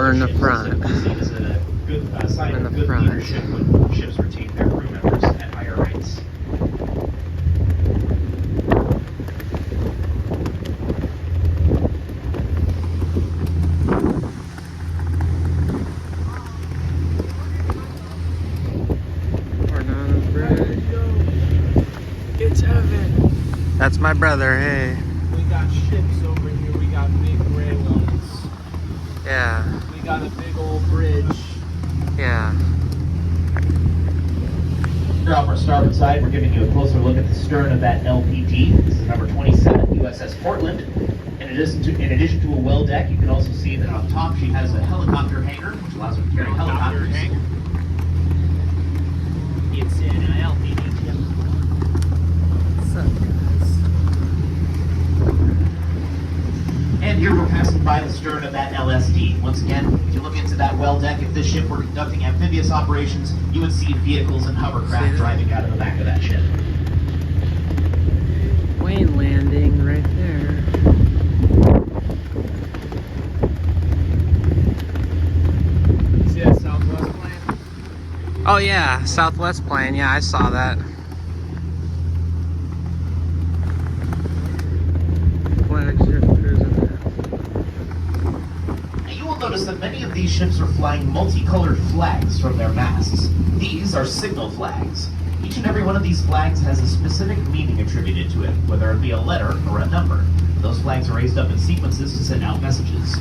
we're in the front. Seen as a good sign in of the good front. leadership when ships retain their crew members at higher rates. Coronado Bridge. It's heaven. That's my brother, hey. We got ships over here. We got big gray ones. Yeah. We got a big old bridge. Yeah. Here off our starboard side, we're giving you a closer look at the stern of that LPG. This is number 27, USS Portland. In addition to a well deck, you can also see that on top she has a helicopter hangar, which allows her to carry helicopters. It's an LPG ship. What's up, guys? And here we're passing by the stern of that LSD. Once again, if you look into that well deck, if this ship were conducting amphibious operations, you would see vehicles and hovercraft driving out of the back of that ship. Wayne landing right there. See that Southwest plane? Oh yeah, Southwest plane. Yeah, I saw that. Flagship cruising. Now you will notice that many of these ships are flying multicolored flags from their masts. These are signal flags. Each and every one of these flags has a specific meaning attributed to it, whether it be a letter or a number. Those flags are raised up in sequences to send out messages.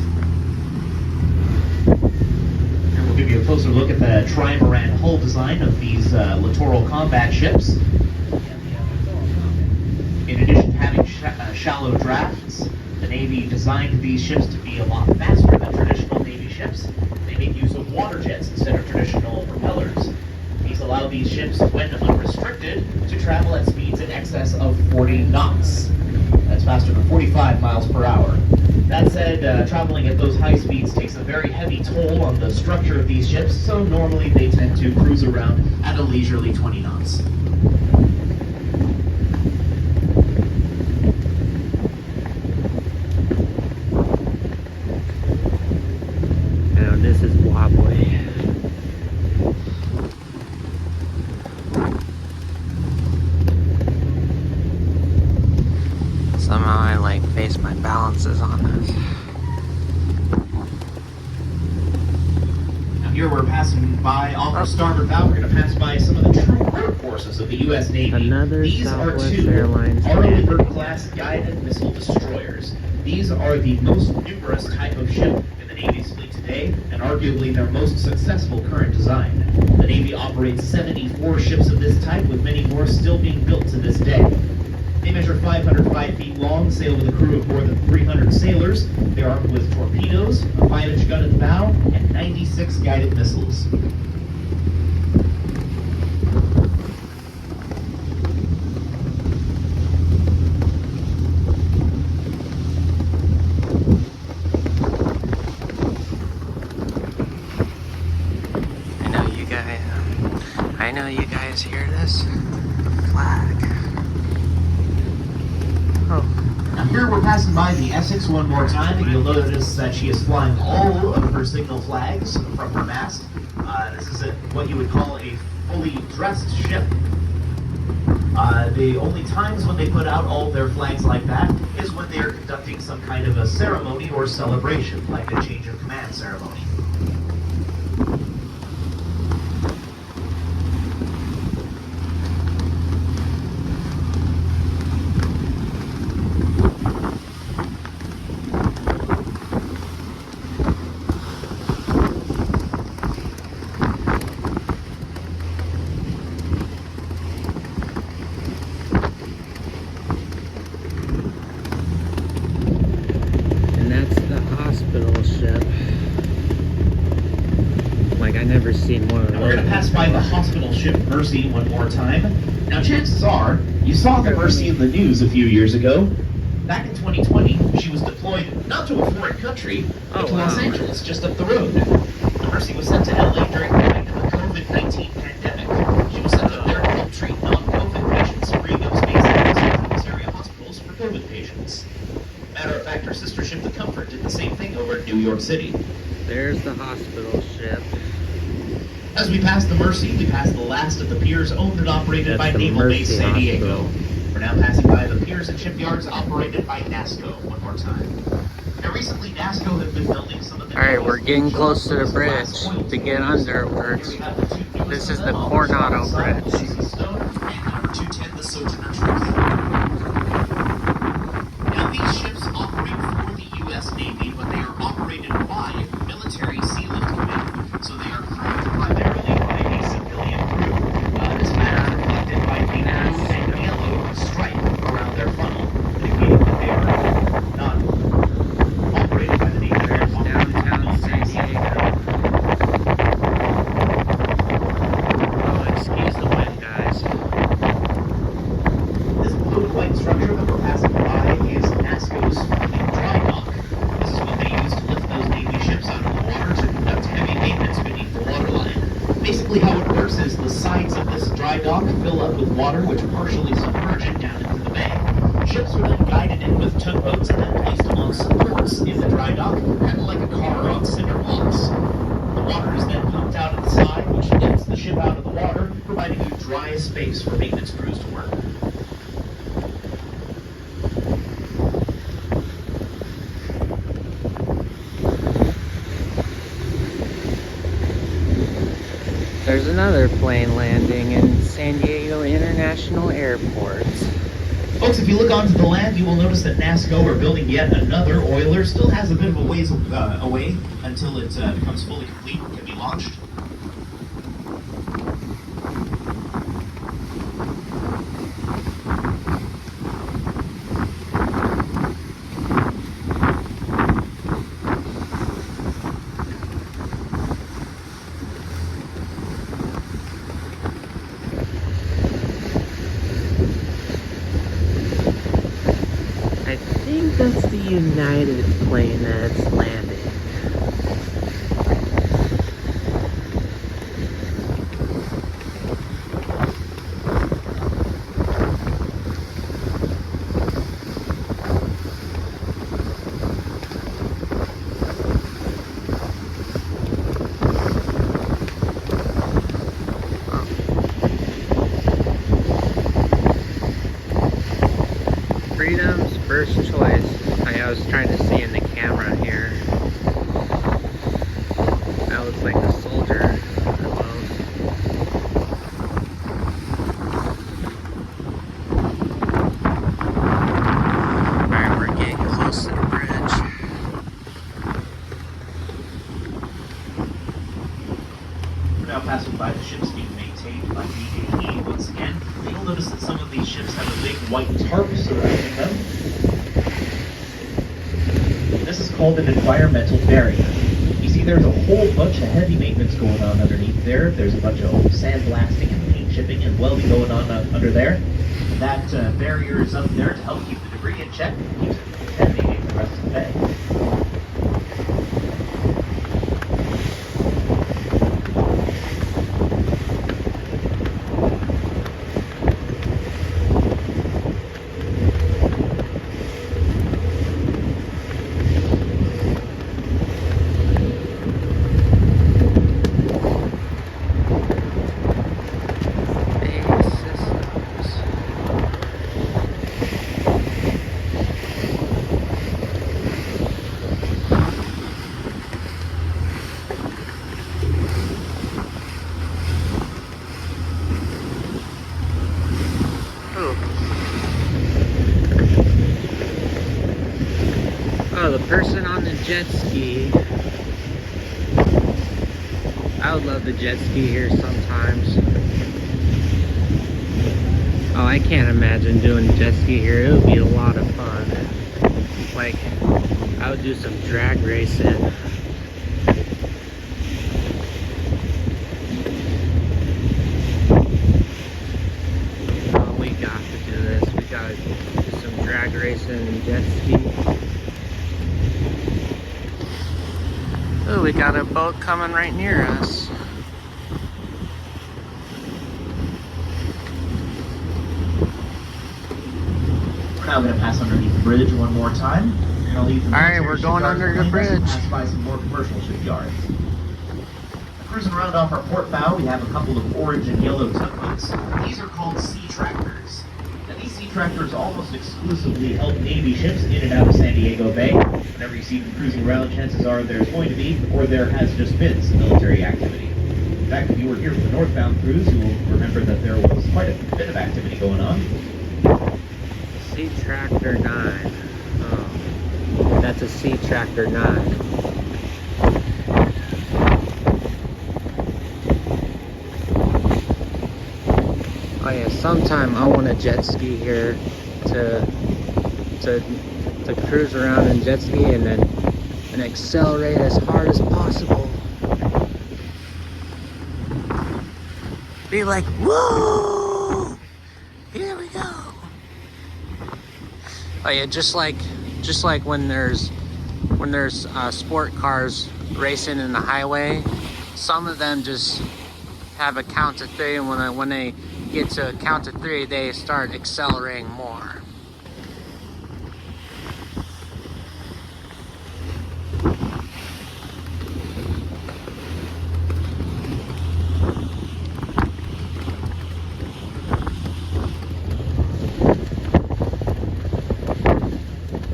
And we'll give you a closer look at the trimaran hull design of these littoral combat ships. In addition to having shallow drafts, the Navy designed these ships to be a lot faster than traditional Navy ships. They make use of water jets instead of traditional propellers. These allow these ships, when unrestricted, to travel at speeds in excess of 40 knots. That's faster than 45 miles per hour. That said, traveling at those high speeds takes a very heavy toll on the structure of these ships, so normally they tend to cruise around at a leisurely 20 knots. Now this is wobbly. Somehow I like base my balances on this. Now here we're passing by off our starboard bow. We're going to pass by some of the true workhorses of the U.S. Navy. Another These Southwest are two Airlines Arleigh-class guided missile destroyers. These are the most numerous type of ship in the Navy's fleet today, and arguably their most successful current design. The Navy operates 74 ships of this type, with many more still being built to this day. They measure 505 feet long, sail with a crew of more than 300 sailors. They're armed with torpedoes, a 5-inch gun at the bow, and 96 guided missiles. I know you guys hear this. The flag. Oh. Now here we're passing by the Essex one more time, and you'll notice that she is flying all of her signal flags from her mast. This is what you would call a fully dressed ship. The only times when they put out all of their flags like that is when they are conducting some kind of a ceremony or celebration, like a change of command ceremony. Like, I never seen one of those. We're going to pass by the hospital ship Mercy one more time. Now, chances are, you saw the Mercy in the news a few years ago. Back in 2020, she was deployed not to a foreign country, but to Los Angeles, just up the road. The Mercy was sent to LA during the height of the COVID-19 pandemic. She was sent up there to help treat non-COVID patients, freeing up space at Los Angeles area hospitals for COVID patients. Matter of fact, her sister ship, the Comfort, did the same thing over in New York City. There's the hospital ship. As we pass the Mercy, we pass the last of the piers owned and operated by That's the Naval Base Mercy San Diego. Hospital. We're now passing by the piers and shipyards operated by NASCO one more time. Now recently, NASCO has been building some of the... Alright, we're getting close to the bridge to get under where this is the Coronado Bridge. Number 210, the Sojourner Truth. Now these ships operate for the U.S. Navy, but they are operated by Military Sea Lift Command, so they are crewed primarily by a civilian crew. This matter is reflected by a blue and yellow stripe around their funnel, indicating that they are not operated by the Navy. They are There's operated by downtown Military San Sea Lift Diego. Command. Oh, excuse the wind, guys. This blue and white structure that we're passing by is NASCO's dry dock. This is what they use to lift those Navy ships out of the water to conduct heavy maintenance beneath the waterline. Basically how it works is the sides of this dry dock fill up with water which partially submerge it down into the bay. Ships are then guided in with tugboats and then placed on supports in the dry dock, kind of like a car on cinder blocks. The water is then pumped out of the side, which lifts the ship out of the water, providing you dry space for maintenance crews to work. There's another plane landing in San Diego International Airport. Folks, if you look onto the land, you will notice that NASCO are building yet another oiler. Still has a bit of a ways away until it becomes fully complete and can be launched. I think that's the United plane that's landing. Freedom's first choice. I was trying to see in the camera here. That looks like a soldier almost. Alright, we're getting close to the bridge. We're now passing by the ships being maintained by DAE once again. You'll notice that some of these ships have a big white tarp surrounding them. This is called an environmental barrier. You see there's a whole bunch of heavy maintenance going on underneath there. There's a bunch of sandblasting and paint chipping and welding going on under there. That barrier is up there to help keep the debris in check and keeps it from contaminating the rest of the bay. Oh, the person on the jet ski. I would love to jet ski here sometimes. Oh, I can't imagine doing jet ski here. It would be a lot of fun. Like, I would do some drag racing. Oh, we got to do this. We gotta do some drag racing and jet ski. Oh, we got a boat coming right near us. We're now going to pass underneath the bridge one more time. gonna leave the Alright, military we're going shipyards under the behind us and bridge. pass by some more commercial shipyards. Cruising around off our port bow, we have a couple of orange and yellow tugboats. These are called sea tractors. Now these sea tractors almost exclusively help Navy ships in and out of San Diego Bay. Whenever you see them cruising around, chances are there's going to be, or there has just been, some military activity. In fact, if you were here for the northbound cruise, you will remember that there was quite a bit of activity going on. Sea Tractor 9. Oh, that's a Sea Tractor 9. Oh yeah, sometime I want a jet ski here to cruise around and jet ski and accelerate as hard as possible. Be like, whoa! Here we go. Oh yeah, just like when there's sport cars racing in the highway, some of them just have a count to 3, and when they get to a count to 3, they start accelerating more.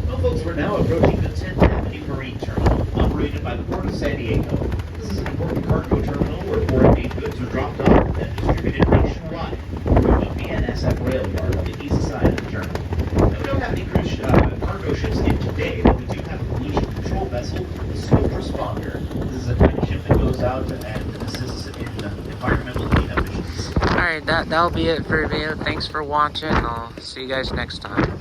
Well, folks, we're now approaching the 10th Avenue Marine Terminal, operated by the Port of San Diego. This is an important cargo terminal where foreign-made goods are dropped off and distributed nationwide through the BNSF rail yard on the east side of the terminal. Now, we don't have any cargo ships in today, but we do have a pollution control vessel, the Scope Responder. This is a kind of ship that goes out and assists in environmental cleanup missions. Alright, that'll be it for the video. Thanks for watching. I'll see you guys next time.